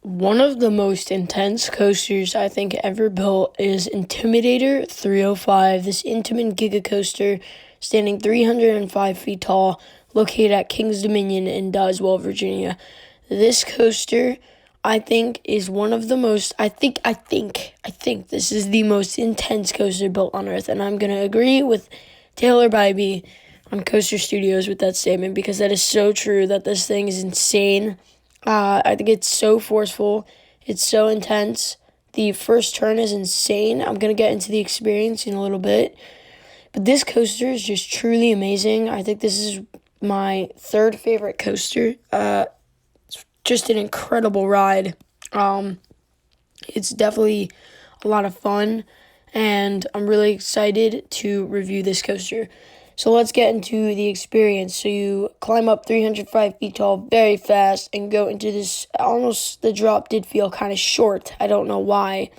One of the most intense coasters I think ever built is Intimidator 305. This Intamin Giga Coaster, standing 305 feet tall, located at King's Dominion in Doswell, Virginia. This coaster, I think, is one of the most. I think this is the most intense coaster built on Earth, and I'm gonna agree with Taylor Bybee on Coaster Studios with that statement because that is so true. That this thing is insane. I think it's so forceful. It's so intense. The first turn is insane. I'm going to get into the experience in a little bit. But this coaster is just truly amazing. I think this is my third favorite coaster. It's just an incredible ride. It's definitely a lot of fun. And I'm really excited to review this coaster. So let's get into the experience. So you climb up 305 feet tall very fast and go into this, almost the drop did feel kind of short. I don't know why.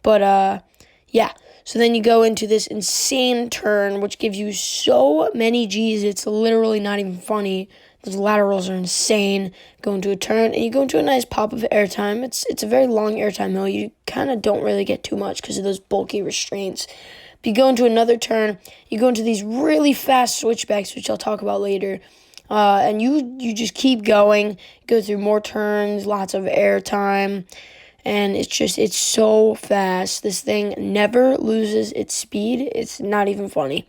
But yeah. So then you go into this insane turn, which gives you so many G's, it's literally not even funny. Those laterals are insane. Go into a turn, and you go into a nice pop of airtime. It's a very long airtime hill. You kind of don't really get too much because of those bulky restraints. If you go into another turn, you go into these really fast switchbacks, which I'll talk about later. And you just keep going, go through more turns, lots of airtime. And it's so fast. This thing never loses its speed. It's not even funny.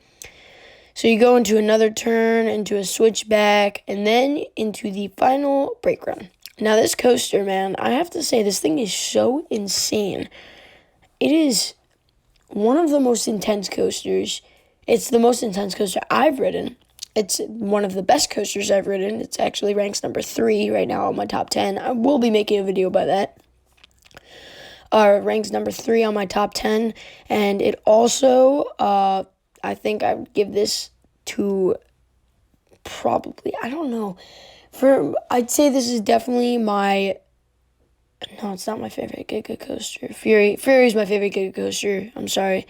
So you go into another turn, into a switchback, and then into the final brake run. Now this coaster, man, I have to say, this thing is so insane. It is one of the most intense coasters. It's the most intense coaster I've ridden. It's one of the best coasters I've ridden. It's actually ranks number 3 right now on my top 10. I will be making a video by that. Ranks number 3 on my top 10. And it also, I think I would give this to probably, I don't know. I'd say this is definitely no, it's not my favorite Giga Coaster. Fury's my favorite Giga Coaster. I'm sorry.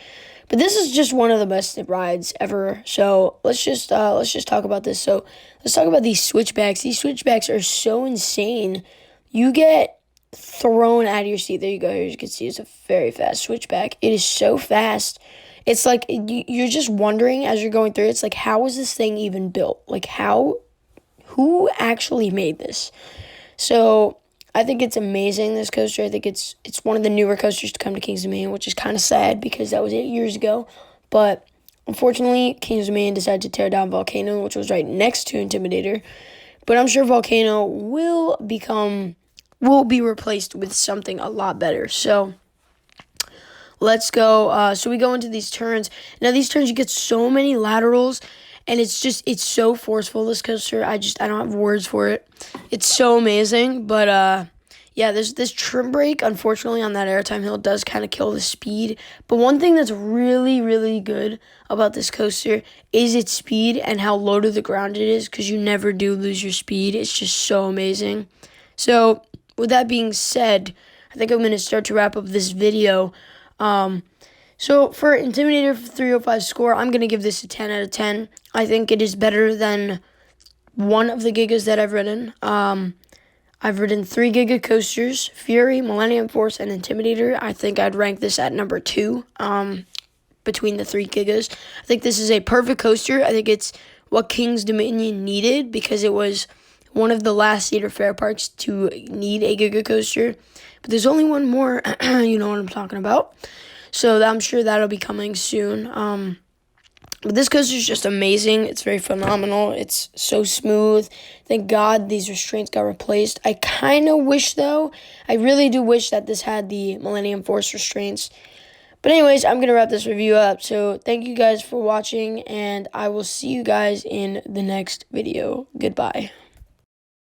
But this is just one of the best rides ever. So let's just talk about this. So let's talk about these switchbacks. These switchbacks are so insane. You get thrown out of your seat. There you go. Here you can see it's a very fast switchback. It is so fast. It's like you're just wondering as you're going through. It's like, how is this thing even built? Like who actually made this? So I think it's amazing, this coaster. I think it's one of the newer coasters to come to Kings Dominion, which is kind of sad because that was 8 years ago. But unfortunately, Kings Dominion decided to tear down Volcano, which was right next to Intimidator. But I'm sure Volcano will be replaced with something a lot better. So let's go. So we go into these turns. Now these turns, you get so many laterals. And it's so forceful, this coaster. I don't have words for it. It's so amazing. But, yeah, this trim brake, unfortunately, on that airtime hill does kind of kill the speed. But one thing that's really, really good about this coaster is its speed and how low to the ground it is, because you never do lose your speed. It's just so amazing. So, with that being said, I think I'm going to start to wrap up this video. So for Intimidator 305 score, I'm going to give this a 10 out of 10. I think it is better than one of the Gigas that I've ridden. I've ridden 3 Giga Coasters, Fury, Millennium Force, and Intimidator. I think I'd rank this at number 2 between the 3 Gigas. I think this is a perfect coaster. I think it's what King's Dominion needed because it was one of the last Cedar Fair parks to need a Giga Coaster. But there's only one more, you know what I'm talking about. So I'm sure that'll be coming soon. But this coaster is just amazing. It's very phenomenal. It's so smooth. Thank God these restraints got replaced. I kind of wish, though, I really do wish that this had the Millennium Force restraints. But anyways, I'm going to wrap this review up. So thank you guys for watching, and I will see you guys in the next video. Goodbye.